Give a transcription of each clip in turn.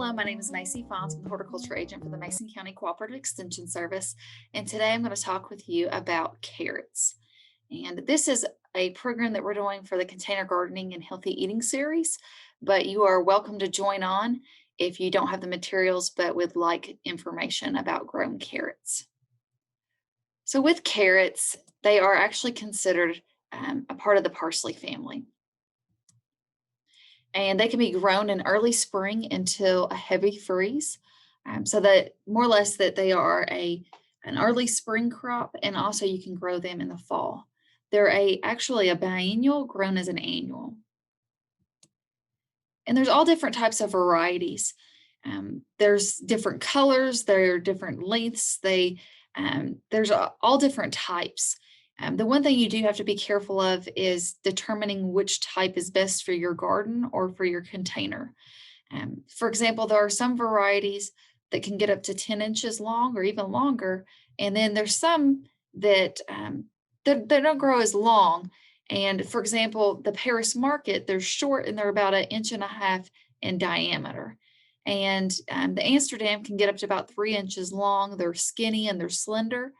Hello, my name is Macy Fonz. I'm the horticulture agent for the Mason County Cooperative Extension Service. And today I'm going to talk with you about carrots. And this is a program that we're doing for the Container Gardening and Healthy Eating series, but you are welcome to join on if you don't have the materials but would like information about growing carrots. So with carrots, they are actually considered a part of the parsley family. And they can be grown in early spring until a heavy freeze. So that more or less that they are an early spring crop, and also you can grow them in the fall. They're actually a biennial grown as an annual. And there's all different types of varieties. There's different colors, there are different lengths, there's all different types. The one thing you do have to be careful of is determining which type is best for your garden or for your container. For example, there are some varieties that can get up to 10 inches long or even longer, and then there's some that they don't grow as long. And for example, the Paris market, they're short and they're about 1.5 inches in diameter. And the Amsterdam can get up to about 3 inches long. They're skinny and they're slender,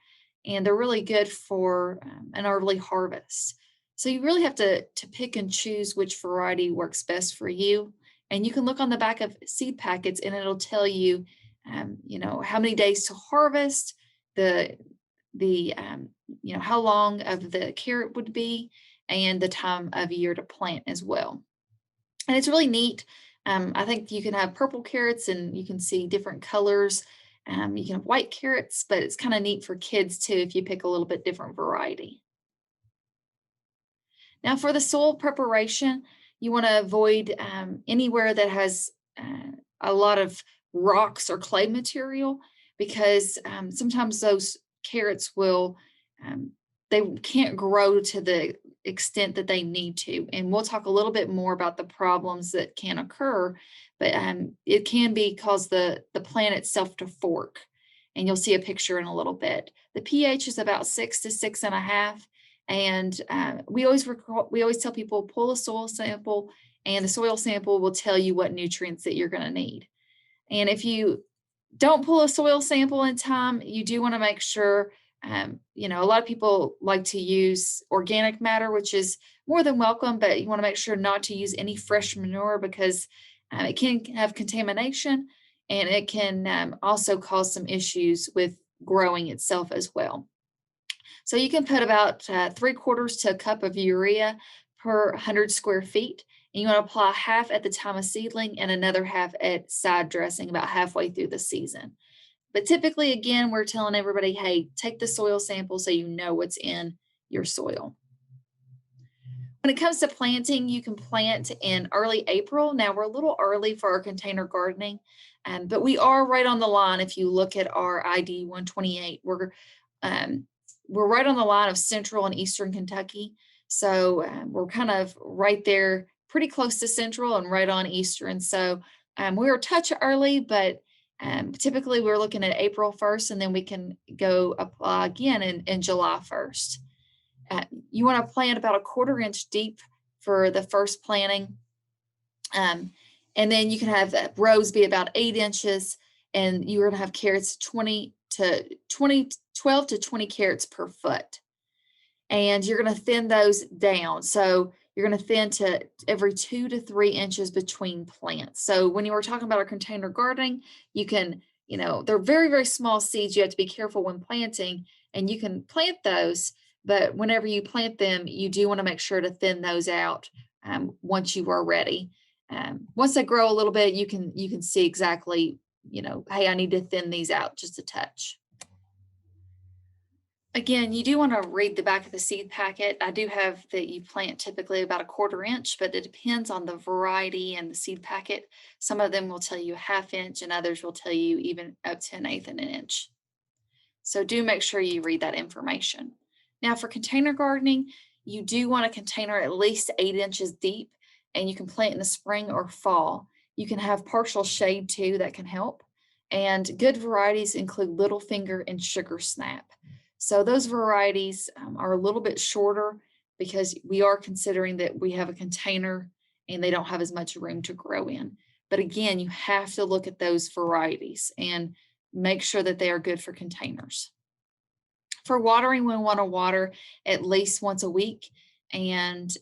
and they're really good for an early harvest. So you really have to pick and choose which variety works best for you. And you can look on the back of seed packets and it'll tell you, how many days to harvest, how long of the carrot would be, and the time of year to plant as well. And it's really neat. I think you can have purple carrots and you can see different colors. You can have white carrots, but it's kind of neat for kids too if you pick a little bit different variety. Now for the soil preparation, you want to avoid anywhere that has a lot of rocks or clay material, because sometimes those carrots they can't grow to the extent that they need to. And we'll talk a little bit more about the problems that can occur, but it can cause the plant itself to fork. And you'll see a picture in a little bit. The pH is about 6 to 6.5. And we always tell people, pull a soil sample, and the soil sample will tell you what nutrients that you're going to need. And if you don't pull a soil sample in time, you do want to make sure, a lot of people like to use organic matter, which is more than welcome, but you want to make sure not to use any fresh manure, because it can have contamination, and it can also cause some issues with growing itself as well. So you can put about 3/4 to a cup of urea per 100 square feet. And you want to apply half at the time of seedling and another half at side dressing about halfway through the season. But typically, again, we're telling everybody, hey, take the soil sample so you know what's in your soil. When it comes to planting, you can plant in early April. Now, we're a little early for our container gardening, but we are right on the line. If you look at our ID 128, we're right on the line of central and eastern Kentucky. So we're kind of right there, pretty close to central and right on eastern. So we're a touch early, but typically we're looking at April 1st, and then we can go apply again in July 1st. You want to plant about 1/4 inch deep for the first planting. And then you can have rows be about 8 inches, and you're going to have carrots 12 to 20 carrots per foot. And you're going to thin those down. So you're going to thin to every 2 to 3 inches between plants. So when you were talking about our container gardening, you can, they're very, very small seeds. You have to be careful when planting, and you can plant those, but whenever you plant them, you do want to make sure to thin those out once you are ready. Once they grow a little bit, you can see exactly, hey, I need to thin these out just a touch. Again, you do want to read the back of the seed packet. I do have that you plant typically about 1/4 inch, but it depends on the variety and the seed packet. Some of them will tell you 1/2 inch, and others will tell you even up to 1/8 of an inch. So do make sure you read that information. Now for container gardening, you do want a container at least 8 inches deep, and you can plant in the spring or fall. You can have partial shade too, that can help. And good varieties include Littlefinger and Sugar Snap. So those varieties are a little bit shorter because we are considering that we have a container and they don't have as much room to grow in. But again, you have to look at those varieties and make sure that they are good for containers. For watering, we want to water at least once a week and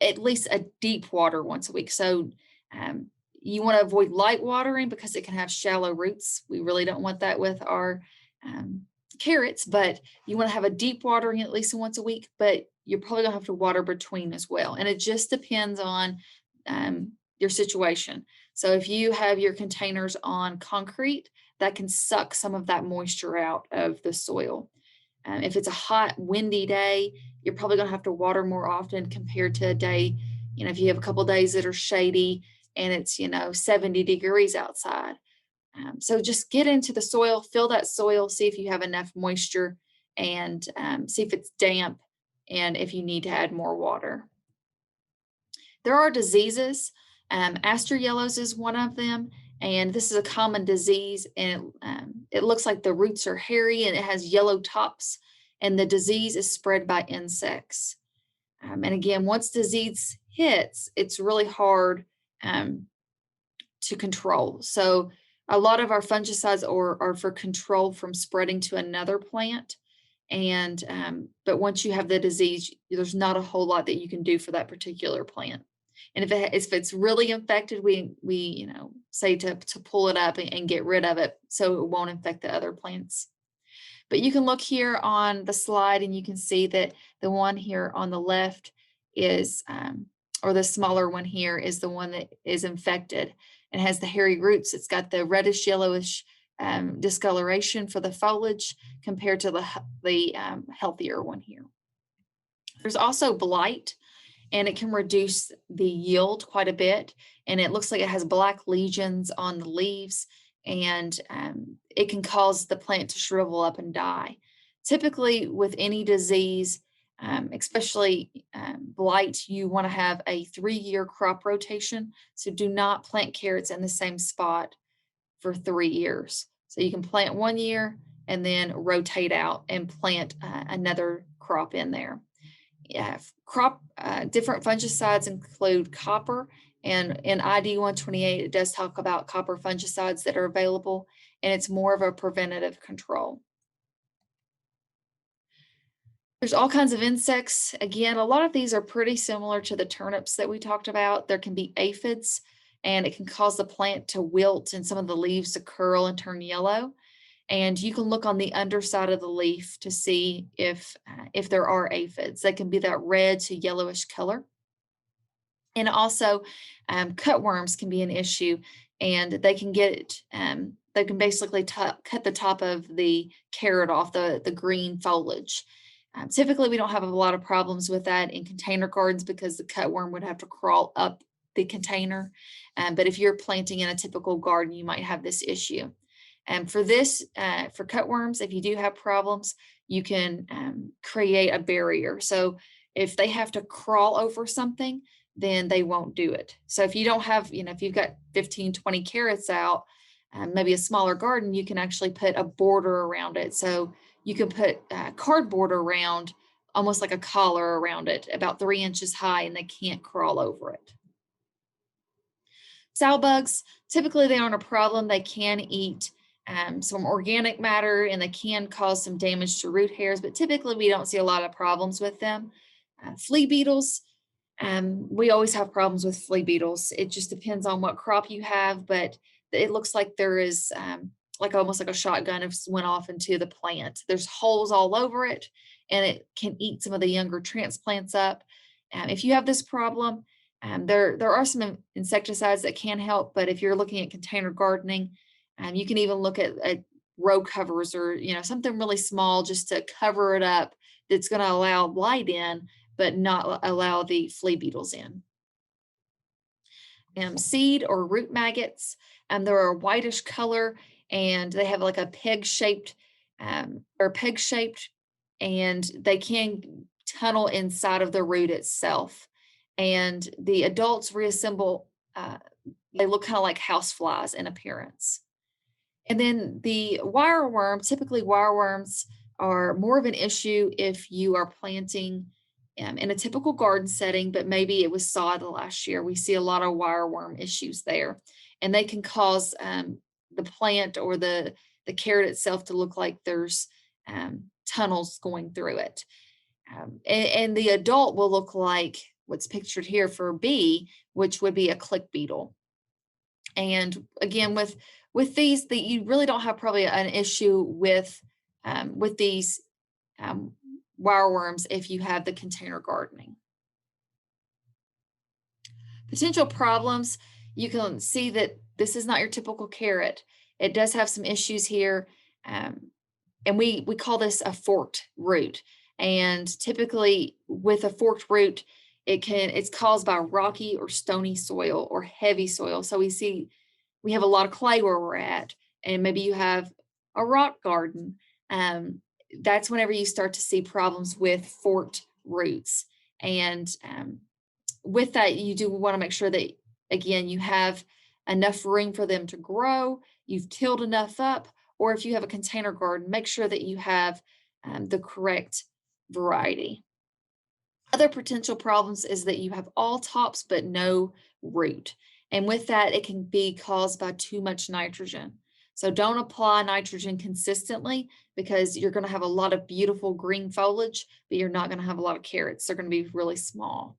at least a deep water once a week. So um, you want to avoid light watering because it can have shallow roots. We really don't want that with our um, carrots, but you want to have a deep watering at least once a week, but you're probably gonna have to water between as well. And it just depends on your situation. So if you have your containers on concrete, that can suck some of that moisture out of the soil. If it's a hot, windy day, you're probably going to have to water more often compared to a day. If you have a couple days that are shady and it's 70 degrees outside. So just get into the soil, fill that soil, see if you have enough moisture, and see if it's damp and if you need to add more water. There are diseases. Aster yellows is one of them, and this is a common disease. And it looks like the roots are hairy and it has yellow tops, and the disease is spread by insects. And again, once disease hits, it's really hard um, to control. So a lot of our fungicides are for control from spreading to another plant. And but once you have the disease, there's not a whole lot that you can do for that particular plant. And if it's really infected, we say to pull it up and get rid of it so it won't infect the other plants. But you can look here on the slide and you can see that the one here on the left is, or the smaller one here is the one that is infected and has the hairy roots. It's got the reddish yellowish discoloration for the foliage compared to the healthier one here. There's also blight, and it can reduce the yield quite a bit. And it looks like it has black lesions on the leaves, and it can cause the plant to shrivel up and die. Typically, with any disease, especially blight, you want to have a 3-year crop rotation. So do not plant carrots in the same spot for 3 years. So you can plant 1 year and then rotate out and plant another crop in there. Yeah, different fungicides include copper, and in ID 128, it does talk about copper fungicides that are available, and it's more of a preventative control. There's all kinds of insects. Again, a lot of these are pretty similar to the turnips that we talked about. There can be aphids, and it can cause the plant to wilt and some of the leaves to curl and turn yellow. And you can look on the underside of the leaf to see if there are aphids. They can be that red to yellowish color. And also, cutworms can be an issue, and they can basically cut the top of the carrot off the green foliage. Typically, we don't have a lot of problems with that in container gardens because the cutworm would have to crawl up the container. But if you're planting in a typical garden, you might have this issue. And for cutworms, if you do have problems, you can create a barrier. So if they have to crawl over something, then they won't do it. So if you don't have, if you've got 15, 20 carrots out, maybe a smaller garden, you can actually put a border around it. So you can put cardboard around, almost like a collar around it, about 3 inches high, and they can't crawl over it. Sow bugs, typically they aren't a problem. They can eat some organic matter, and they can cause some damage to root hairs, but typically we don't see a lot of problems with them. Flea beetles, we always have problems with flea beetles. It just depends on what crop you have, but it looks like there is like almost like a shotgun if went off into the plant. There's holes all over it, and it can eat some of the younger transplants up. If you have this problem, there are some insecticides that can help, but if you're looking at container gardening, you can even look at row covers or something really small just to cover it up that's going to allow light in, but not allow the flea beetles in. Seed or root maggots, they're a whitish color, and they have like a peg-shaped, and they can tunnel inside of the root itself. And the adults reassemble, they look kind of like house flies in appearance. And then the wireworm, typically wireworms are more of an issue if you are planting in a typical garden setting, but maybe it was sod the last year. We see a lot of wireworm issues there, and they can cause the plant or the carrot itself to look like there's tunnels going through it. And the adult will look like what's pictured here for B, which would be a click beetle. And again, with these, that you really don't have probably an issue with these um, wireworms if you have the container gardening. Potential problems, you can see that this is not your typical carrot. It does have some issues here. And we call this a forked root. And typically with a forked root, it's caused by rocky or stony soil or heavy soil. So we have a lot of clay where we're at, and maybe you have a rock garden. That's whenever you start to see problems with forked roots. And with that, you do want to make sure that, again, you have enough room for them to grow, you've tilled enough up, or if you have a container garden, make sure that you have the correct variety. Other potential problems is that you have all tops but no root. And with that, it can be caused by too much nitrogen. So don't apply nitrogen consistently, because you're going to have a lot of beautiful green foliage, but you're not going to have a lot of carrots. They're going to be really small.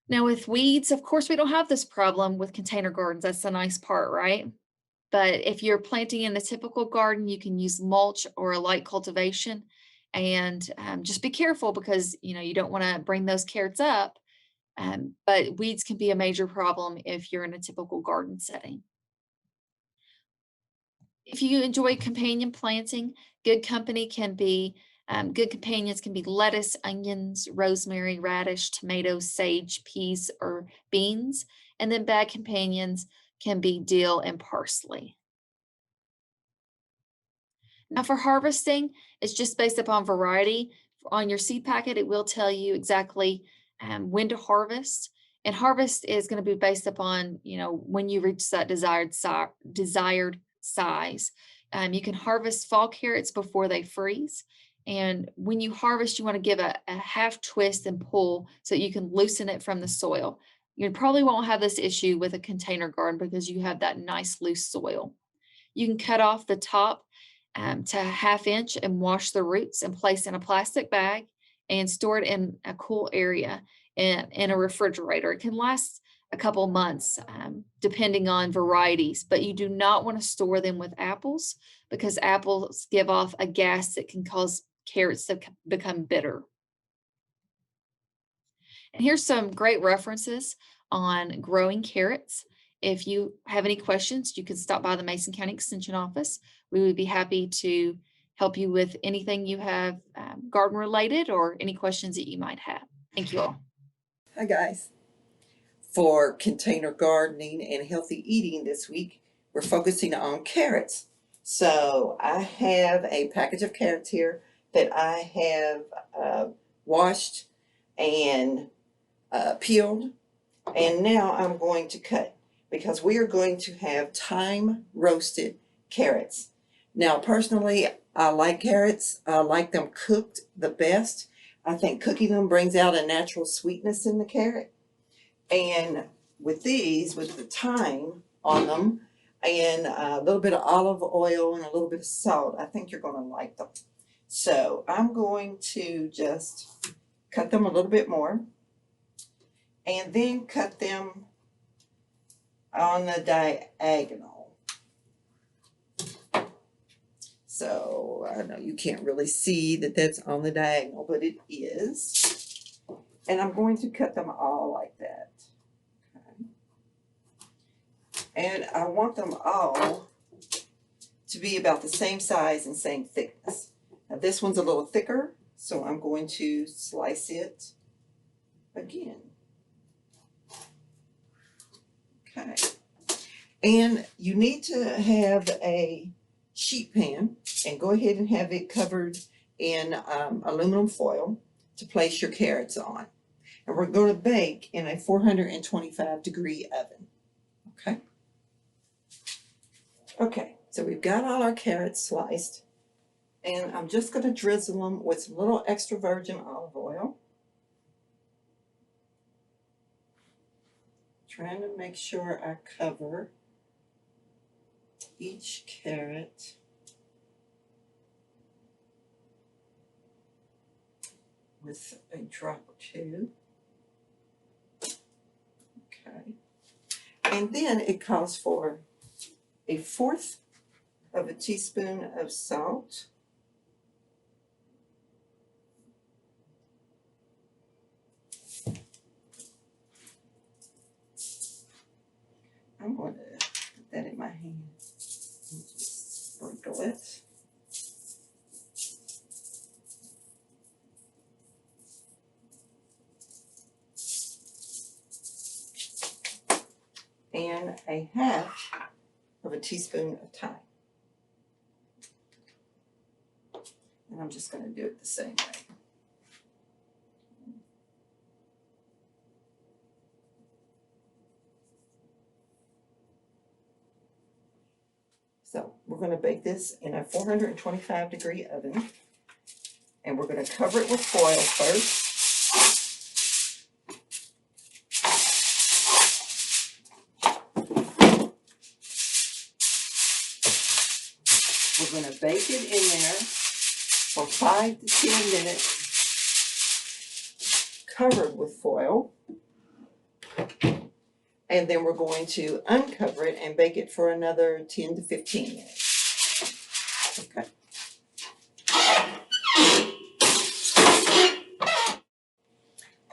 Now with weeds, of course, we don't have this problem with container gardens. That's the nice part, right? But if you're planting in the typical garden, you can use mulch or a light cultivation, and just be careful, because you don't want to bring those carrots up. But weeds can be a major problem if you're in a typical garden setting. If you enjoy companion planting, good companions can be lettuce, onions, rosemary, radish, tomatoes, sage, peas, or beans. And then bad companions can be dill and parsley. Now for harvesting, it's just based upon variety. On your seed packet, it will tell you exactly when to harvest. And harvest is going to be based upon, when you reach that desired size. You can harvest fall carrots before they freeze. And when you harvest, you want to give a half twist and pull so you can loosen it from the soil. You probably won't have this issue with a container garden because you have that nice loose soil. You can cut off the top to a ½ inch and wash the roots and place in a plastic bag and store it in a cool area in a refrigerator. It can last a couple months depending on varieties, but you do not want to store them with apples, because apples give off a gas that can cause carrots to become bitter. And here's some great references on growing carrots. If you have any questions, you can stop by the Mason County Extension Office. We would be happy to help you with anything you have garden related, or any questions that you might have. Thank you all. Hi guys. For container gardening and healthy eating this week, we're focusing on carrots. So I have a package of carrots here that I have washed and peeled, and now I'm going to cut, because we are going to have thyme roasted carrots. Now personally, I like carrots. I like them cooked the best. I think cooking them brings out a natural sweetness in the carrot. And with these, with the thyme on them and a little bit of olive oil and a little bit of salt, I think you're going to like them. So I'm going to just cut them a little bit more, and then cut them on the diagonal. So I know you can't really see that that's on the diagonal, but it is. And I'm going to cut them all like that. Okay. And I want them all to be about the same size and same thickness. Now this one's a little thicker, so I'm going to slice it again. Okay. And you need to have a sheet pan, and go ahead and have it covered in aluminum foil to place your carrots on. And we're going to bake in a 425-degree oven. Okay, so we've got all our carrots sliced. And I'm just going to drizzle them with some little extra virgin olive oil. Trying to make sure I cover each carrot with a drop or two. Okay. And then it calls for 1/4 of a teaspoon of salt. I'm going to put that in my hand and just sprinkle it. And 1/2 of a teaspoon of thyme. And I'm just going to do it the same way. So we're going to bake this in a 425-degree oven. And we're going to cover it with foil first. We're going to bake it in there for 5 to 10 minutes, covered with foil. And then we're going to uncover it and bake it for another 10 to 15 minutes. Okay.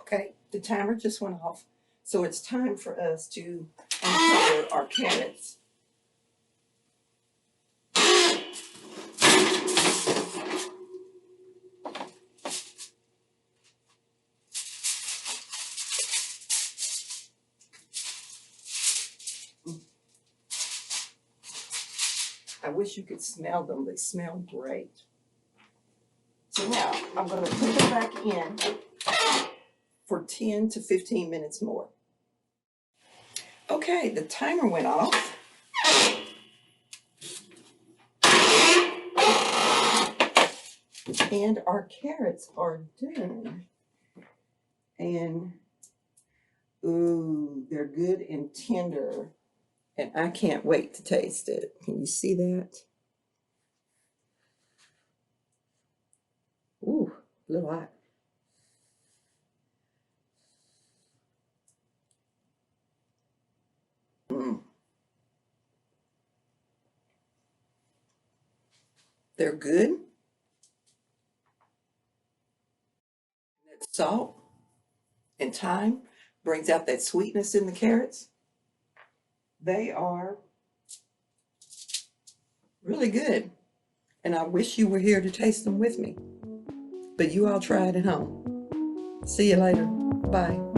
Okay, the timer just went off, so it's time for us to uncover our carrots. I wish you could smell them. They smell great. So now I'm going to put them back in for 10 to 15 minutes more. Okay, the timer went off. And our carrots are done. And, ooh, they're good and tender. And I can't wait to taste it. Can you see that? Ooh, a little hot. They're good. That salt and thyme brings out that sweetness in the carrots. They are really good. And I wish you were here to taste them with me. But you all try it at home. See you later. Bye.